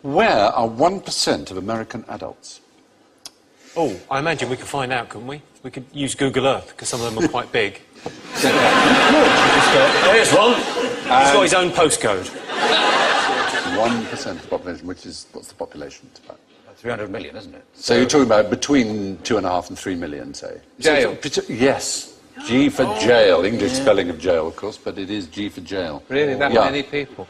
Where are 1% of American adults? Oh, I imagine we could find out, couldn't we? We could use Google Earth, because some of them are quite big. There's one. He's got his own postcode. 1% of the population, which is, what's the population? It's about 300 million, isn't it? So you're talking about between 2.5 and 3 million, say? Jail. Yes. G for jail. English spelling of jail, of course, but it is G for jail. Really, that many people?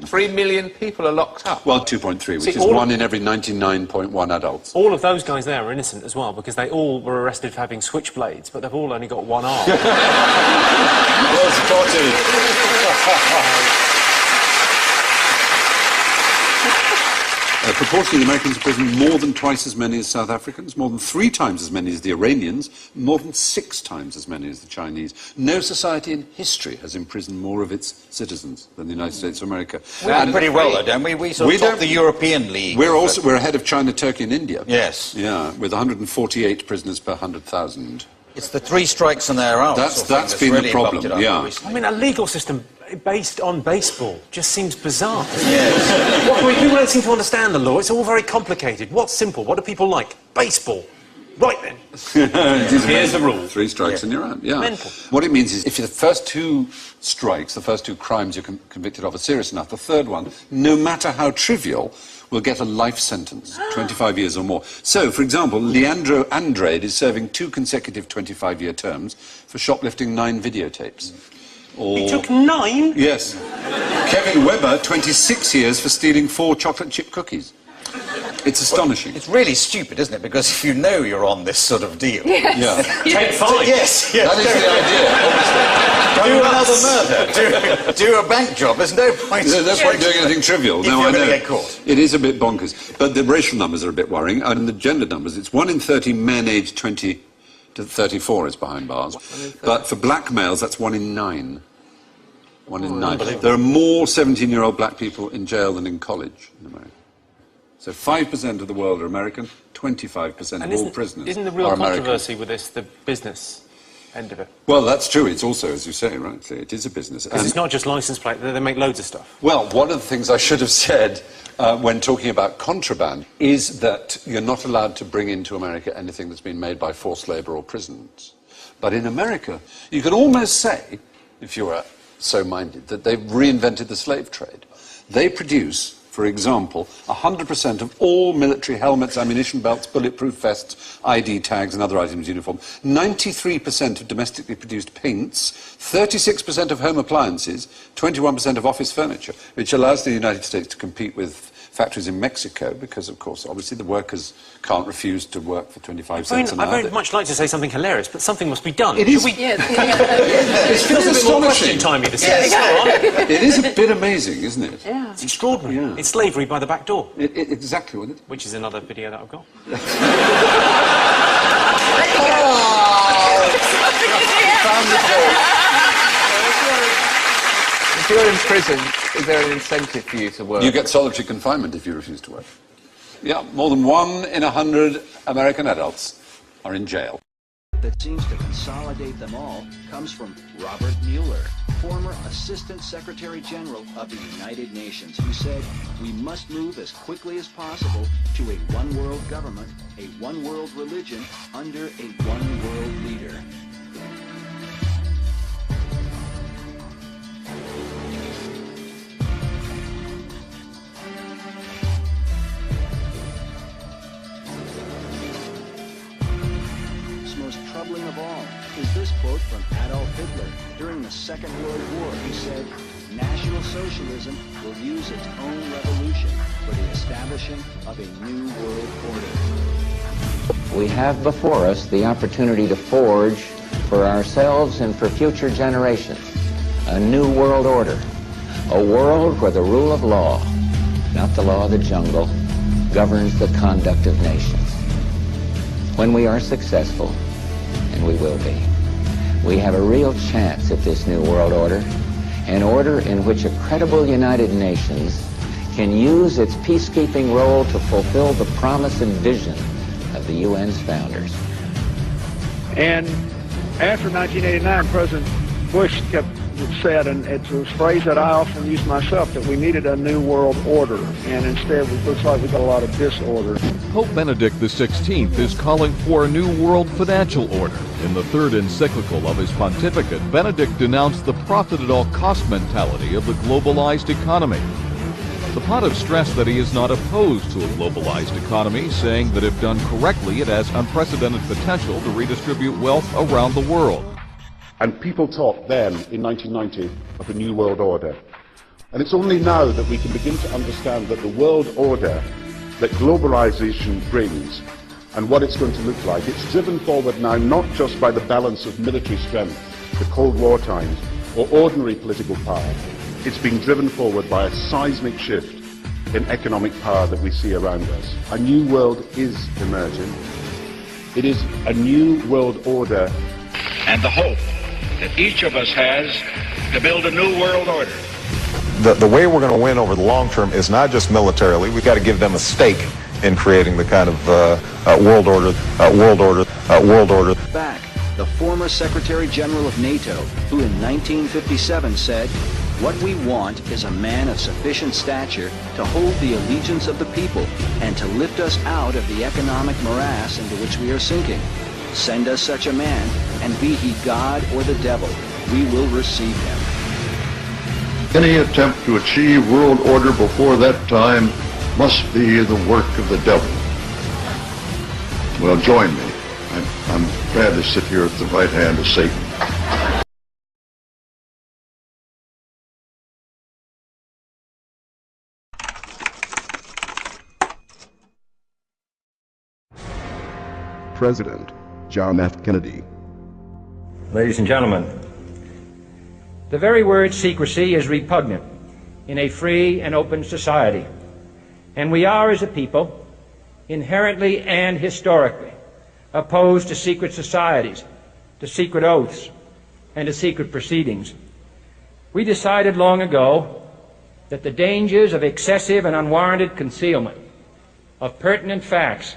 3 million people are locked up? Well, 2.3, which is 1 in every 99.1 adults. All of those guys there are innocent as well, because they all were arrested for having switchblades, but they've all only got one arm. Well spotted. Proportionally, Americans in prison, more than twice as many as South Africans, more than 3 times as many as the Iranians, more than 6 times as many as the Chinese. No society in history has imprisoned more of its citizens than the United States of America. We do pretty well, though, don't we? We sort of top the European League. We're ahead of China, Turkey and India. Yes. Yeah, with 148 prisoners per 100,000. It's the 3 strikes and they're out. That's been really the problem, yeah. I mean, a legal system based on baseball just seems bizarre. Yes. People don't seem to understand the law. It's all very complicated. What's simple? What do people like? Baseball. Right then. Here's the rule. 3 strikes and you're out, yeah. Mental. What it means is if the first 2 strikes, the first 2 crimes you're convicted of are serious enough, the third one, no matter how trivial, will get a life sentence, 25 years or more. So, for example, Leandro Andrade is serving 2 consecutive 25-year terms for shoplifting 9 videotapes. Or... He took 9? Yes. Kevin Webber, 26 years for stealing 4 chocolate chip cookies. It's astonishing. It's really stupid, isn't it? Because if you know you're on this sort of deal... Yes. Yeah. Take 5. Yes, yes. That is the idea, obviously. Do another murder. Do a bank job. There's no point... There's no point doing anything trivial. No, I know. Get caught. It is a bit bonkers. But the racial numbers are a bit worrying. And the gender numbers, it's 1 in 30 men aged 20 to 34 is behind bars. But for black males, that's 1 in 9. 1 in 9. There are more 17-year-old black people in jail than in college in America. So 5% of the world are American, 25% of all prisoners Isn't the real are American. controversy with this the business end of it? Well, that's true. It's also, as you say, right, it is a business. Because it's not just license plate, they make loads of stuff. Well, one of the things I should have said when talking about contraband is that you're not allowed to bring into America anything that's been made by forced labour or prisons. But in America, you could almost say, if you were so minded, that they've reinvented the slave trade. They produce, for example, 100% of all military helmets, ammunition belts, bulletproof vests, ID tags and other items uniform, 93% of domestically produced paints, 36% of home appliances, 21% of office furniture, which allows the United States to compete with factories in Mexico because, of course, obviously the workers can't refuse to work for 25 cents an hour. I'd very much like to say something hilarious, but something must be done. It is. It feels a bit more question-timey, this is. It is a bit amazing, isn't it? Yeah. It's extraordinary. Yeah. It's slavery by the back door. Exactly, wasn't it? Which is another video that I've got. If you're in prison, is there an incentive for you to work? You get solitary confinement if you refuse to work. Yeah, more than 1 in 100 American adults are in jail. That seems to consolidate them all comes from Robert Mueller, former Assistant Secretary General of the United Nations, who said, "We must move as quickly as possible to a one-world government, a one-world religion, under a one-world leader." Most troubling of all is this quote from Adolf Hitler. During the Second World War, he said, "National Socialism will use its own revolution for the establishing of a new world order." We have before us the opportunity to forge for ourselves and for future generations a new world order, a world where the rule of law, not the law of the jungle, governs the conduct of nations. When we are successful, and we will be, we have a real chance at this new world order, an order in which a credible United Nations can use its peacekeeping role to fulfill the promise and vision of the UN's founders. And after 1989, President Bush kept said, and it's a phrase that I often use myself, that we needed a new world order, and instead it looks like we got a lot of disorder. Pope Benedict XVI is calling for a new world financial order. In the third encyclical of his pontificate, Benedict denounced the profit-at-all-cost mentality of the globalized economy. The pontiff stressed that he is not opposed to a globalized economy, saying that if done correctly, it has unprecedented potential to redistribute wealth around the world. And people talked then, in 1990, of a new world order. And it's only now that we can begin to understand that the world order that globalization brings and what it's going to look like, it's driven forward now not just by the balance of military strength, the Cold War times, or ordinary political power. It's being driven forward by a seismic shift in economic power that we see around us. A new world is emerging. It is a new world order. And the hope that each of us has to build a new world order. The way we're going to win over the long term is not just militarily. We've got to give them a stake in creating the kind of world order. Back, the former Secretary General of NATO, who in 1957 said, "What we want is a man of sufficient stature to hold the allegiance of the people and to lift us out of the economic morass into which we are sinking. Send us such a man, and be he God or the devil, we will receive him." Any attempt to achieve world order before that time must be the work of the devil. Well, join me. I'm glad to sit here at the right hand of Satan. President John F. Kennedy. Ladies and gentlemen, the very word secrecy is repugnant in a free and open society, and we are, as a people, inherently and historically opposed to secret societies, to secret oaths, and to secret proceedings. We decided long ago that the dangers of excessive and unwarranted concealment of pertinent facts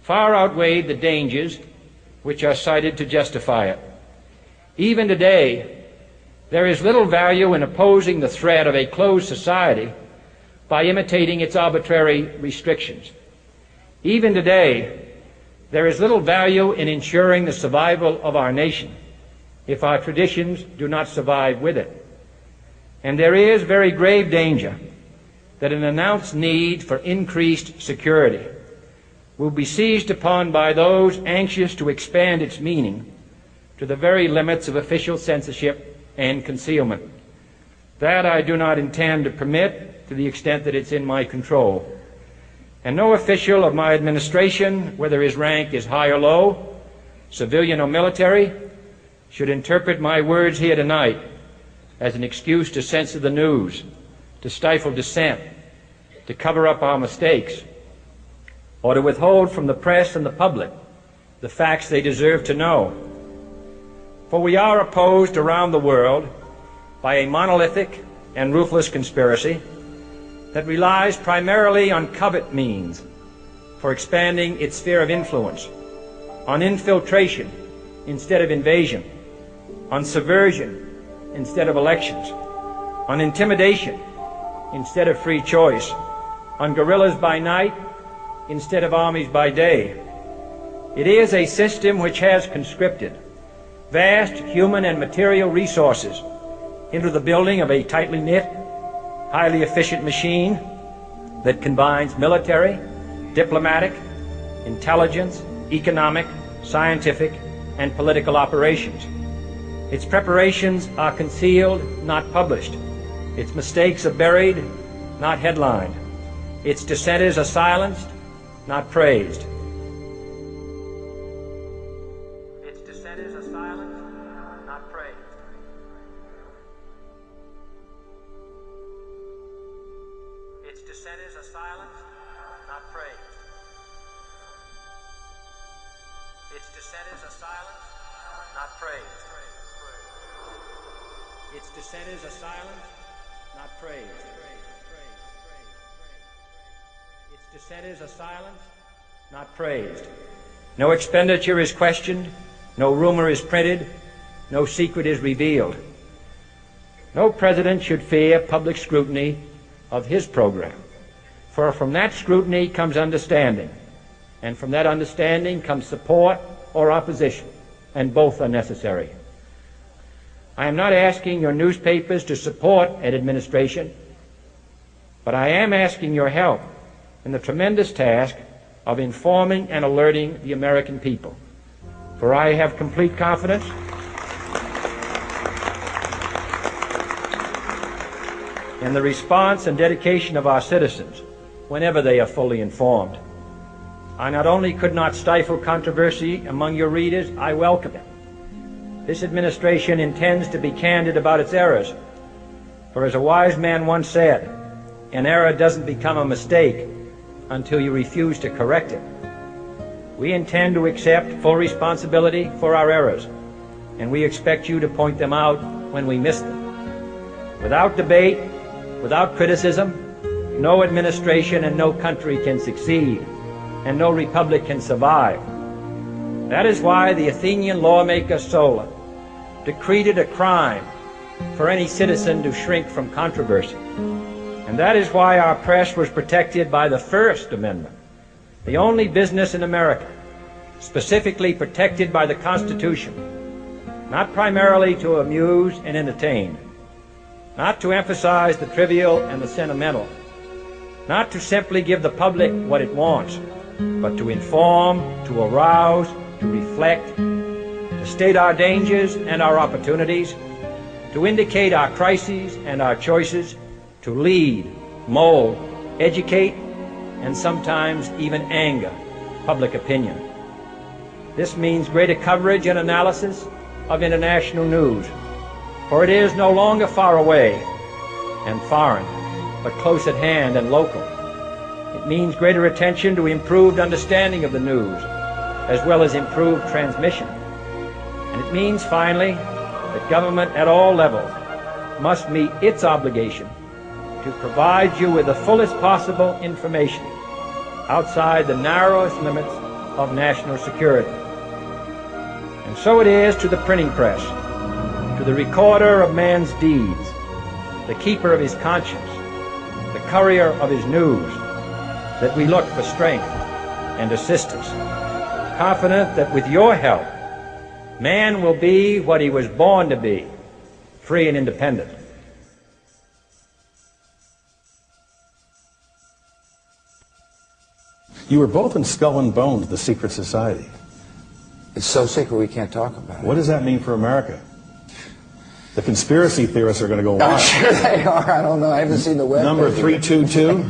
far outweighed the dangers which are cited to justify it. Even today, there is little value in opposing the threat of a closed society by imitating its arbitrary restrictions. Even today, there is little value in ensuring the survival of our nation if our traditions do not survive with it. And there is very grave danger that an announced need for increased security will be seized upon by those anxious to expand its meaning to the very limits of official censorship and concealment. That I do not intend to permit to the extent that it's in my control. And no official of my administration, whether his rank is high or low, civilian or military, should interpret my words here tonight as an excuse to censor the news, to stifle dissent, to cover up our mistakes, or to withhold from the press and the public the facts they deserve to know. For we are opposed around the world by a monolithic and ruthless conspiracy that relies primarily on covert means for expanding its sphere of influence, on infiltration instead of invasion, on subversion instead of elections, on intimidation instead of free choice, on guerrillas by night instead of armies by day. It is a system which has conscripted vast human and material resources into the building of a tightly knit, highly efficient machine that combines military, diplomatic, intelligence, economic, scientific, and political operations. Its preparations are concealed, not published. Its mistakes are buried, not headlined. Its dissenters are silenced, not praised. Its dissenters are silenced, not praised. Its dissenters are silenced, not praised. Its dissenters are silenced, not praised. Its dissenters are silenced, not praised. Its dissenters are silenced, not praised. No expenditure is questioned, no rumor is printed, no secret is revealed. No president should fear public scrutiny of his program, for from that scrutiny comes understanding, and from that understanding comes support or opposition, and both are necessary. I am not asking your newspapers to support an administration, but I am asking your help in the tremendous task of informing and alerting the American people. For I have complete confidence in the response and dedication of our citizens whenever they are fully informed. I not only could not stifle controversy among your readers, I welcome it. This administration intends to be candid about its errors, for as a wise man once said, an error doesn't become a mistake until you refuse to correct it. We intend to accept full responsibility for our errors, and we expect you to point them out when we miss them. Without debate, without criticism, no administration and no country can succeed, and no republic can survive. That is why the Athenian lawmaker Solon decreed it a crime for any citizen to shrink from controversy. And that is why our press was protected by the First Amendment, the only business in America specifically protected by the Constitution, not primarily to amuse and entertain, not to emphasize the trivial and the sentimental, not to simply give the public what it wants, but to inform, to arouse, to reflect, to state our dangers and our opportunities, to indicate our crises and our choices, to lead, mold, educate, and sometimes even anger public opinion. This means greater coverage and analysis of international news, for it is no longer far away and foreign, but close at hand and local. It means greater attention to improved understanding of the news, as well as improved transmission. And it means, finally, that government at all levels must meet its obligation to provide you with the fullest possible information outside the narrowest limits of national security. And so it is to the printing press, to the recorder of man's deeds, the keeper of his conscience, the courier of his news, that we look for strength and assistance, confident that with your help, man will be what he was born to be, free and independent. You were both in Skull and Bones, the secret society. It's so secret we can't talk about it. What does that mean for America? The conspiracy theorists are going to go wild. I'm sure they are. I don't know. I haven't seen the web. Number 322?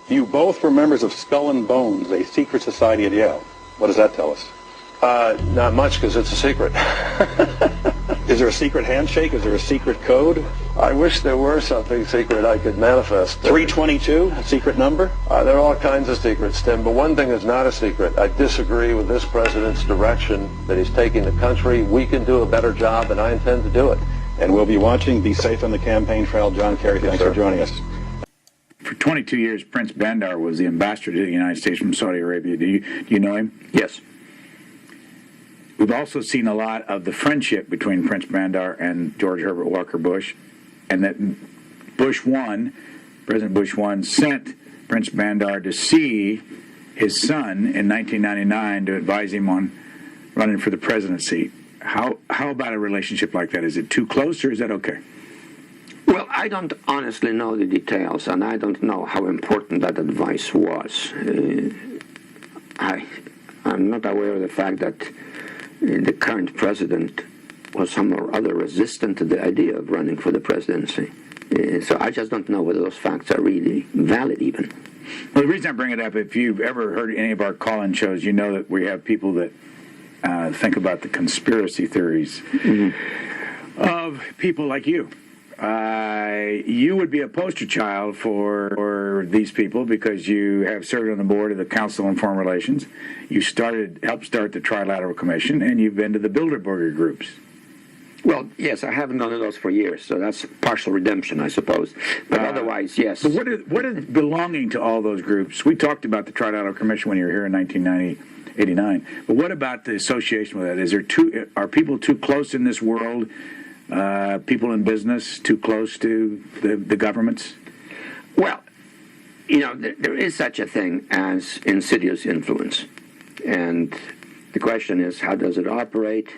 You both were members of Skull and Bones, a secret society at Yale. What does that tell us? Not much, because it's a secret. Is there a secret handshake? Is there a secret code? I wish there were something secret I could manifest. 322, a secret number? There are all kinds of secrets, Tim, but one thing is not a secret. I disagree with this president's direction that he's taking the country. We can do a better job, and I intend to do it. And we'll be watching. Be safe on the campaign trail. John Kerry, thanks for joining us. For 22 years, Prince Bandar was the ambassador to the United States from Saudi Arabia. Do you know him? Yes. We've also seen a lot of the friendship between Prince Bandar and George Herbert Walker Bush, and that President Bush 1, sent Prince Bandar to see his son in 1999 to advise him on running for the presidency. How about a relationship like that? Is it too close, or is that okay? Well, I don't honestly know the details, and I don't know how important that advice was. I'm not aware of the fact that the current president was somehow or other resistant to the idea of running for the presidency. So I just don't know whether those facts are really valid even. Well, the reason I bring it up, if you've ever heard any of our call-in shows, you know that we have people that think about the conspiracy theories of people like you. You would be a poster child for these people because you have served on the board of the Council on Foreign Relations. You helped start the Trilateral Commission, and you've been to the Bilderberger groups. Well, yes, I haven't done those for years, so that's partial redemption, I suppose. But otherwise, yes. But what is belonging to all those groups? We talked about the Trilateral Commission when you were here in 1990. '89. But what about the association with that? Are people too close in this world? People in business too close to the governments? Well, there is such a thing as insidious influence. And the question is, how does it operate?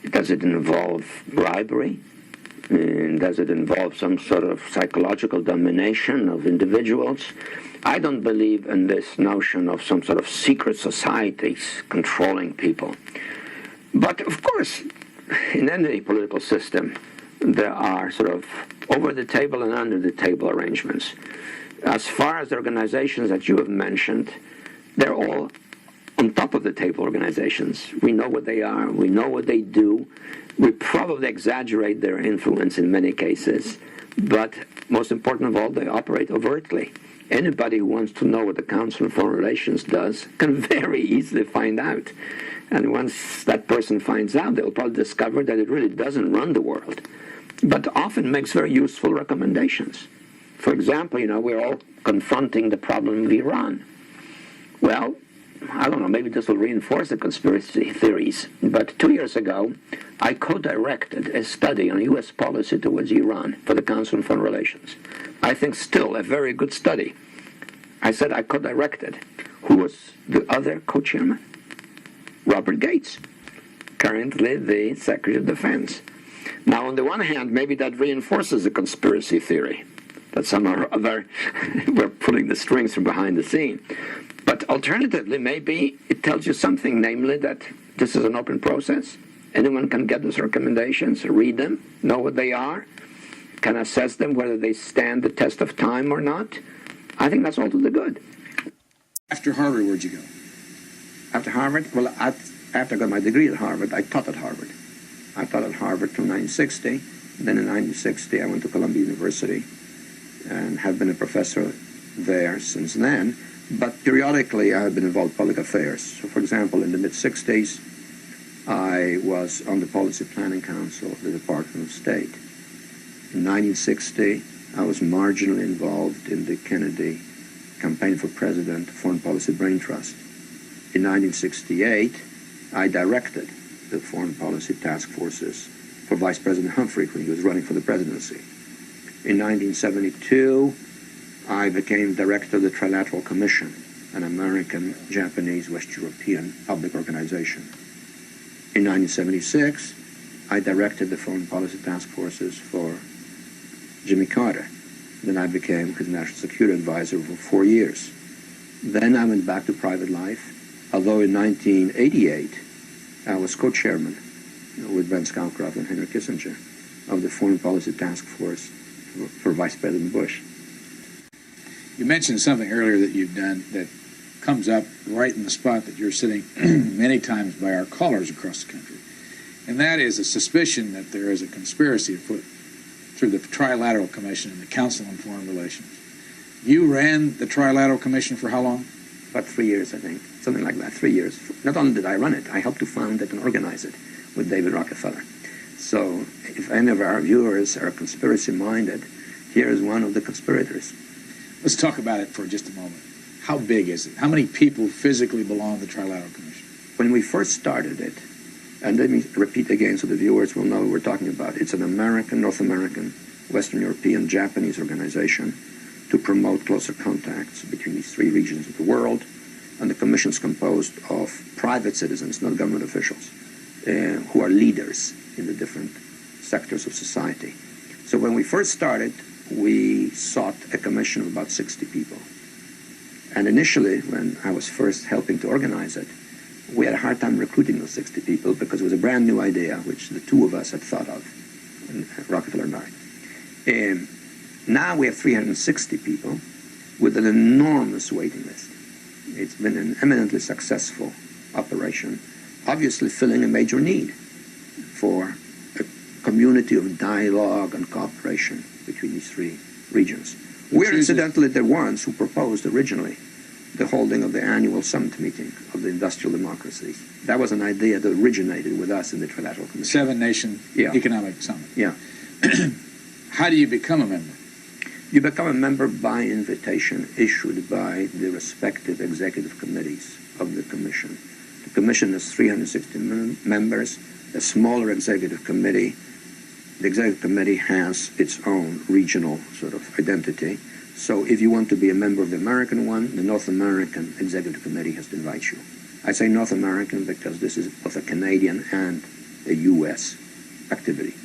Does it involve bribery? And does it involve some sort of psychological domination of individuals? I don't believe in this notion of some sort of secret societies controlling people. But of course, in any political system, there are sort of over-the-table and under-the-table arrangements. As far as the organizations that you have mentioned, they're all on top of the table organizations. We know what they are. We know what they do. We probably exaggerate their influence in many cases. But most important of all, they operate overtly. Anybody who wants to know what the Council on Foreign Relations does can very easily find out. And once that person finds out, they'll probably discover that it really doesn't run the world, but often makes very useful recommendations. For example, we're all confronting the problem of Iran. Well, I don't know, maybe this will reinforce the conspiracy theories, but 2 years ago, I co-directed a study on U.S. policy towards Iran for the Council on Foreign Relations. I think still a very good study. I said I co-directed. Who was the other co-chairman? Robert Gates, currently the Secretary of Defense. Now, on the one hand, maybe that reinforces the conspiracy theory, that somehow or other we're pulling the strings from behind the scene. But alternatively, maybe it tells you something, namely that this is an open process. Anyone can get those recommendations, read them, know what they are, can assess them, whether they stand the test of time or not. I think that's all to the good. After Harvard, where'd you go? After Harvard? Well, after I got my degree at Harvard, I taught at Harvard. I taught at Harvard from 1960. Then in 1960, I went to Columbia University and have been a professor there since then. But periodically, I have been involved in public affairs. So, for example, in the mid-60s, I was on the Policy Planning Council of the Department of State. In 1960, I was marginally involved in the Kennedy Campaign for President Foreign Policy Brain Trust. In 1968, I directed the Foreign Policy Task Forces for Vice President Humphrey when he was running for the presidency. In 1972, I became director of the Trilateral Commission, an American, Japanese, West European public organization. In 1976, I directed the Foreign Policy Task Forces for Jimmy Carter. Then I became his National Security Advisor for 4 years. Then I went back to private life, although in 1988, I was co-chairman with Ben Scowcroft and Henry Kissinger of the Foreign Policy Task Force for Vice President Bush. You mentioned something earlier that you've done that comes up right in the spot that you're sitting many times by our callers across the country, and that is a suspicion that there is a conspiracy afoot through the Trilateral Commission and the Council on Foreign Relations. You ran the Trilateral Commission for how long? About 3 years, I think. Something like that, 3 years. Not only did I run it, I helped to found it and organize it with David Rockefeller. So if any of our viewers are conspiracy-minded, here is one of the conspirators. Let's talk about it for just a moment. How big is it? How many people physically belong to the Trilateral Commission? When we first started it, and let me repeat again so the viewers will know what we're talking about. It's an American, North American, Western European, Japanese organization to promote closer contacts between these three regions of the world. And the commission is composed of private citizens, not government officials, who are leaders in the different sectors of society. So when we first started, we sought a commission of about 60 people. And initially, when I was first helping to organize it, we had a hard time recruiting those 60 people because it was a brand new idea, which the two of us had thought of, Rockefeller and I. Now we have 360 people with an enormous waiting list. It's been an eminently successful operation, obviously filling a major need for a community of dialogue and cooperation between these three regions. We're incidentally the ones who proposed originally the holding of the annual summit meeting of the industrial democracies. That was an idea that originated with us in the Trilateral Commission. 7-nation economic summit. Yeah. How do you become a member? You become a member by invitation issued by the respective executive committees of the Commission. The Commission has 360 members, a smaller executive committee. The executive committee has its own regional sort of identity. So if you want to be a member of the American one, the North American Executive Committee has to invite you. I say North American because this is both a Canadian and a U.S. activity.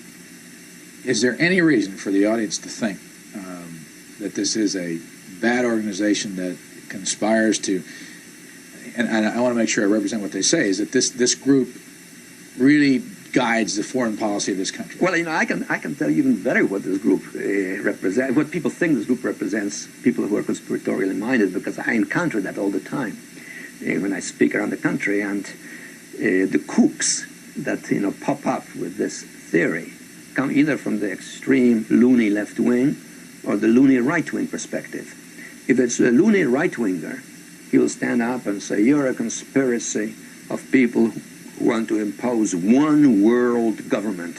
Is there any reason for the audience to think that this is a bad organization that conspires to, and I want to make sure I represent what they say, is that this group really guides the foreign policy of this country? Well, I can tell you even better what this group represents, what people think this group represents, people who are conspiratorially minded, because I encounter that all the time when I speak around the country, and the kooks that pop up with this theory come either from the extreme loony left wing or the loony right wing perspective. If it's a loony right winger, he will stand up and say, "You're a conspiracy of people who want to impose one world government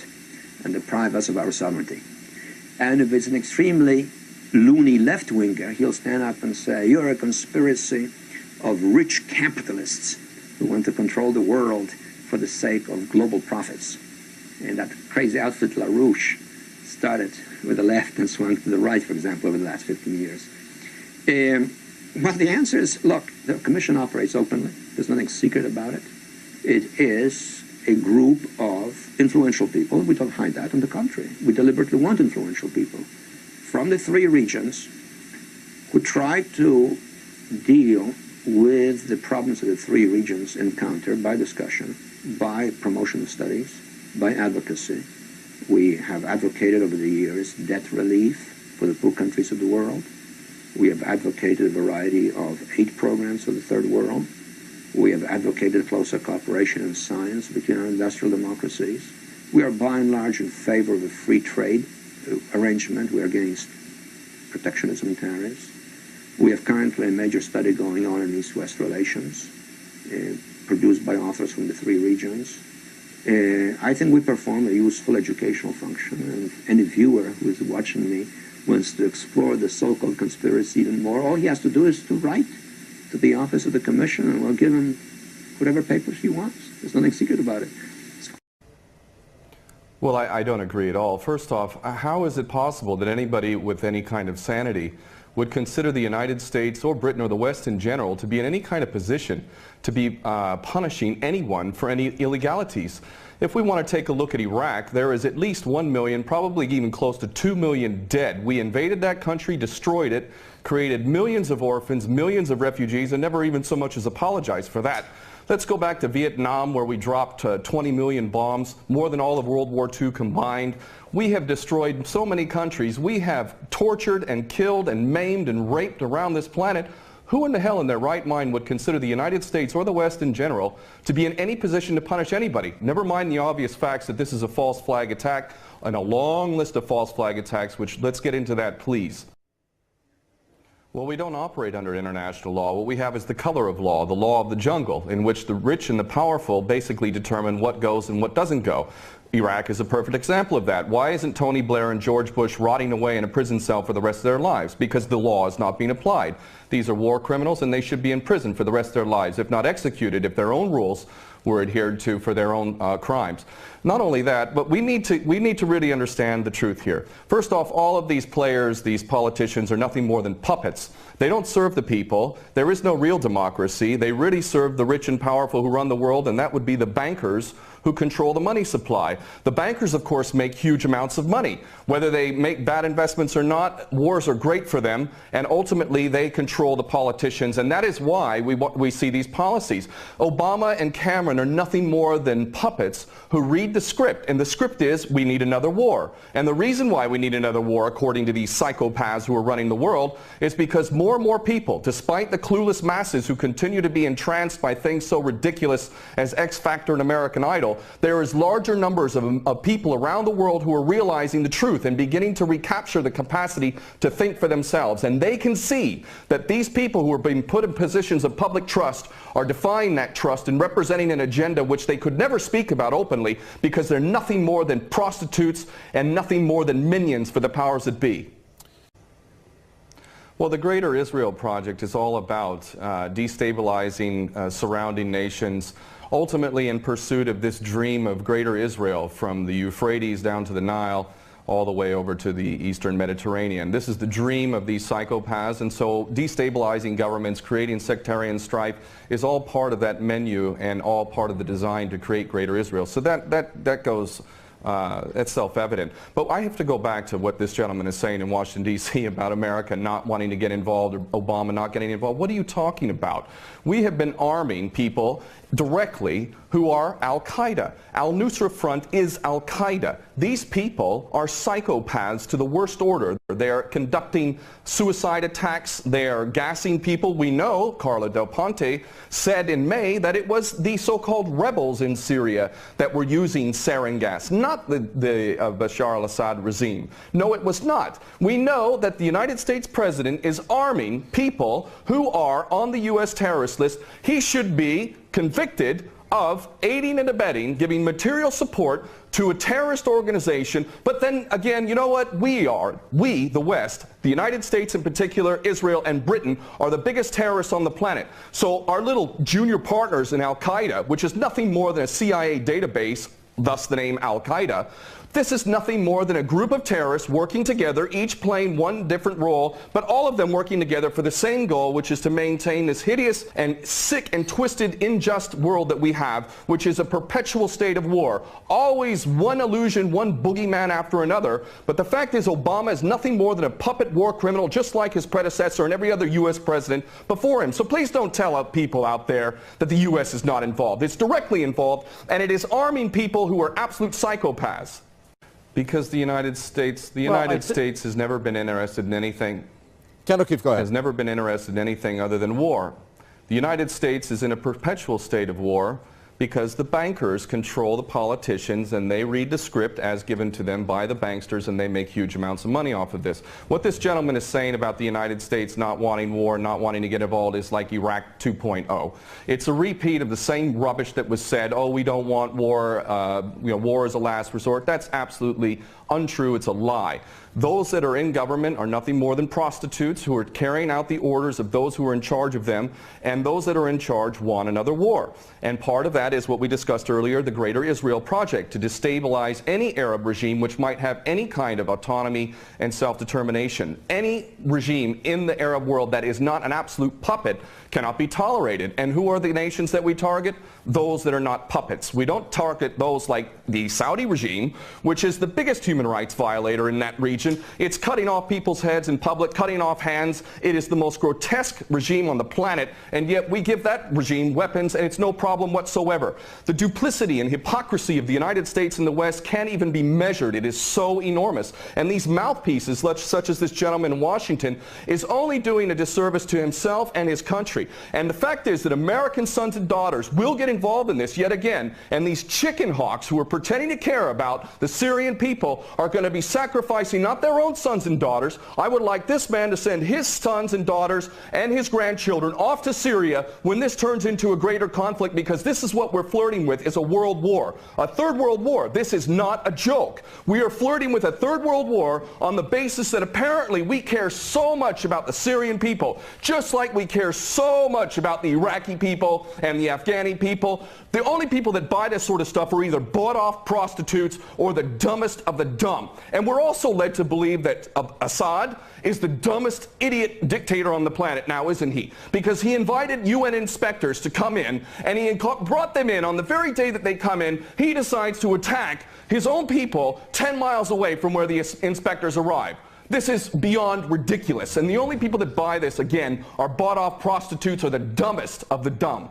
and deprive us of our sovereignty." And if it's an extremely loony left winger, he'll stand up and say, "You're a conspiracy of rich capitalists who want to control the world for the sake of global profits." And that crazy outfit LaRouche started with the left and swung to the right, for example, over the last 15 years. Well, the answer is, look, the Commission operates openly. There's nothing secret about it. It is a group of influential people. We don't hide that. On the contrary, we deliberately want influential people from the three regions who try to deal with the problems that the three regions encounter by discussion, by promotion of studies, by advocacy. We have advocated over the years debt relief for the poor countries of the world. We have advocated a variety of aid programs for the third world. We have advocated closer cooperation in science between our industrial democracies. We are by and large in favor of a free trade arrangement. We are against protectionism and tariffs. We have currently a major study going on in East-West relations, produced by authors from the three regions. I think we perform a useful educational function, and if any viewer who is watching me wants to explore the so-called conspiracy even more, all he has to do is to write to the office of the Commission, and we'll give him whatever papers he wants. There's nothing secret about it. Well, I don't agree at all. First off, how is it possible that anybody with any kind of sanity would consider the United States or Britain or the West in general to be in any kind of position to be punishing anyone for any illegalities? If we want to take a look at Iraq, there is at least 1 million, probably even close to 2 million dead. We invaded that country, destroyed it, created millions of orphans, millions of refugees, and never even so much as apologized for that. Let's go back to Vietnam, where we dropped 20 million bombs, more than all of World War II combined. We have destroyed so many countries. We have tortured and killed and maimed and raped around this planet. Who in the hell in their right mind would consider the United States or the West in general to be in any position to punish anybody? Never mind the obvious facts that this is a false flag attack and a long list of false flag attacks, which let's get into that, please. Well, we don't operate under international law. What we have is the color of law, the law of the jungle, in which the rich and the powerful basically determine what goes and what doesn't go. Iraq is a perfect example of that. Why isn't Tony Blair and George Bush rotting away in a prison cell for the rest of their lives? Because the law is not being applied. These are war criminals, and they should be in prison for the rest of their lives, if not executed, if their own rules were adhered to for their own crimes. Not only that, but we need to really understand the truth here. First off, all of these players, these politicians, are nothing more than puppets. They don't serve the people. There is no real democracy. They really serve the rich and powerful who run the world, and that would be the bankers who control the money supply. The bankers, of course, make huge amounts of money. Whether they make bad investments or not, wars are great for them, and ultimately they control the politicians, and that is why we see these policies. Obama and Cameron are nothing more than puppets who read the script, and the script is, we need another war. And the reason why we need another war, according to these psychopaths who are running the world, is because more and more people, despite the clueless masses who continue to be entranced by things so ridiculous as X Factor and American Idol, there is larger numbers of people around the world who are realizing the truth and beginning to recapture the capacity to think for themselves. And they can see that these people who are being put in positions of public trust are defying that trust and representing an agenda which they could never speak about openly, because they're nothing more than prostitutes and nothing more than minions for the powers that be. Well, the Greater Israel Project is all about destabilizing surrounding nations, ultimately in pursuit of this dream of Greater Israel from the Euphrates down to the Nile, all the way over to the Eastern Mediterranean. This is the dream of these psychopaths, and so destabilizing governments, creating sectarian strife is all part of that menu and all part of the design to create Greater Israel. So that goes, that's self-evident. But I have to go back to what this gentleman is saying in Washington, D.C. about America not wanting to get involved or Obama not getting involved. What are you talking about? We have been arming people directly who are Al-Qaeda. Al-Nusra Front is Al-Qaeda. These people are psychopaths to the worst order. They're conducting suicide attacks. They're gassing people. We know, Carla Del Ponte said in May, that it was the so-called rebels in Syria that were using sarin gas, not the Bashar al-Assad regime. No, it was not. We know that the United States president is arming people who are on the U.S. terrorist list. He should be convicted of aiding and abetting, giving material support to a terrorist organization. But then again, you know what? We, the West, the United States in particular, Israel and Britain, are the biggest terrorists on the planet. So our little junior partners in Al-Qaeda, which is nothing more than a CIA database, thus the name Al-Qaeda, this is nothing more than a group of terrorists working together, each playing one different role, but all of them working together for the same goal, which is to maintain this hideous and sick and twisted, unjust world that we have, which is a perpetual state of war. Always one illusion, one boogeyman after another. But the fact is, Obama is nothing more than a puppet war criminal, just like his predecessor and every other U.S. president before him. So please don't tell people out there that the U.S. is not involved. It's directly involved, and it is arming people who are absolute psychopaths. Because the United States has never been interested in anything. Ken O'Keefe, go ahead. Has never been interested in anything other than war. The United States is in a perpetual state of war because the bankers control the politicians and they read the script as given to them by the banksters, and they make huge amounts of money off of this. What this gentleman is saying about the United States not wanting war, not wanting to get involved is like Iraq 2.0. It's a repeat of the same rubbish that was said, oh, we don't want war, war is a last resort. That's absolutely untrue. It's a lie. Those that are in government are nothing more than prostitutes who are carrying out the orders of those who are in charge of them, and those that are in charge want another war. And part of that is what we discussed earlier, the Greater Israel Project, to destabilize any Arab regime which might have any kind of autonomy and self-determination. Any regime in the Arab world that is not an absolute puppet cannot be tolerated. And who are the nations that we target? Those that are not puppets. We don't target those like the Saudi regime, which is the biggest human rights violator in that region. It's cutting off people's heads in public, cutting off hands. It is the most grotesque regime on the planet, and yet we give that regime weapons, and it's no problem whatsoever. The duplicity and hypocrisy of the United States and the West can't even be measured. It is so enormous. And these mouthpieces, such as this gentleman in Washington, is only doing a disservice to himself and his country. And the fact is that American sons and daughters will get involved in this yet again, and these chicken hawks who are pretending to care about the Syrian people are going to be sacrificing not their own sons and daughters. I would like this man to send his sons and daughters and his grandchildren off to Syria when this turns into a greater conflict, because this is what we're flirting with, is a world war. A third world war. This is not a joke. We are flirting with a third world war on the basis that apparently we care so much about the Syrian people, just like we care so much about the Iraqi people and the Afghani people. The only people that buy this sort of stuff are either bought-off prostitutes or the dumbest of the dumb. And we're also led to believe that Assad is the dumbest idiot dictator on the planet now, isn't he? Because he invited UN inspectors to come in, and he brought them in. On the very day that they come in, he decides to attack his own people 10 miles away from where the inspectors arrive. This is beyond ridiculous, and the only people that buy this, again, are bought-off prostitutes or the dumbest of the dumb.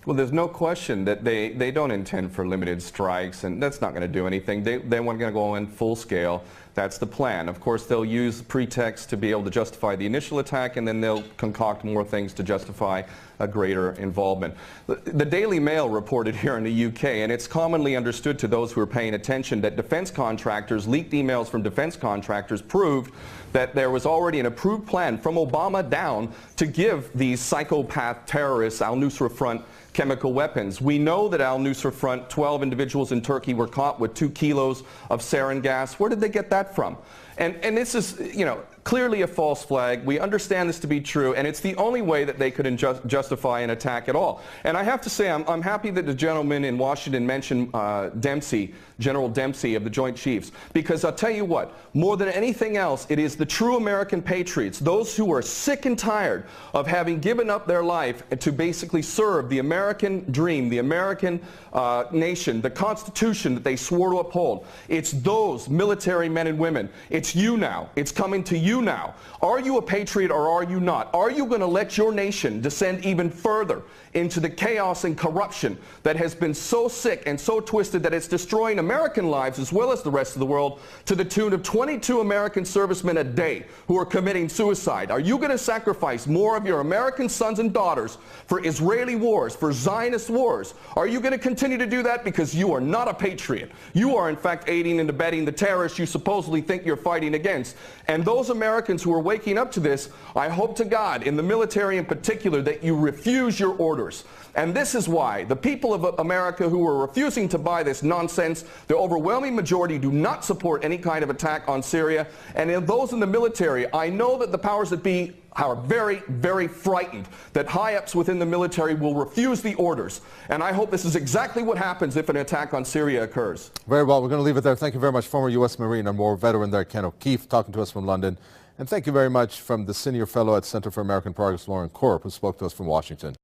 Well, there's no question that they don't intend for limited strikes, and that's not going to do anything. They want to go in full scale. That's the plan. Of course, they'll use pretext to be able to justify the initial attack, and then they'll concoct more things to justify a greater involvement. The Daily Mail reported here in the UK, and it's commonly understood to those who are paying attention, that defense contractors, leaked emails from defense contractors proved that there was already an approved plan from Obama down to give these psychopath terrorists, Al-Nusra Front, chemical weapons. We know that Al-Nusra Front, 12 individuals in Turkey were caught with 2 kilos of sarin gas. Where did they get that from? And this is, you know, clearly a false flag. We understand this to be true, and it's the only way that they could justify an attack at all. And I have to say, I'm happy that the gentleman in Washington mentioned Dempsey, General Dempsey of the Joint Chiefs, because I'll tell you what, more than anything else, it is the true American patriots, those who are sick and tired of having given up their life to basically serve the American dream, the American nation, the Constitution that they swore to uphold. It's those military men and women. It's you now. It's coming to you now. Are you a patriot or are you not? Are you going to let your nation descend even further into the chaos and corruption that has been so sick and so twisted that it's destroying American lives as well as the rest of the world, to the tune of 22 American servicemen a day who are committing suicide? Are you going to sacrifice more of your American sons and daughters for Israeli wars, for Zionist wars? Are you going to continue to do that because you are not a patriot? You are in fact aiding and abetting the terrorists you supposedly think you're fighting against. And those Americans who are waking up to this, I hope to God, in the military in particular, that you refuse your orders. And this is why the people of America who are refusing to buy this nonsense, the overwhelming majority do not support any kind of attack on Syria. And in those in the military, I know that the powers that be are very, very frightened that high-ups within the military will refuse the orders. And I hope this is exactly what happens if an attack on Syria occurs. Very well. We're going to leave it there. Thank you very much, former U.S. Marine and war veteran there, Ken O'Keefe, talking to us from London. And thank you very much from the Senior Fellow at Center for American Progress, Lauren Korb, who spoke to us from Washington.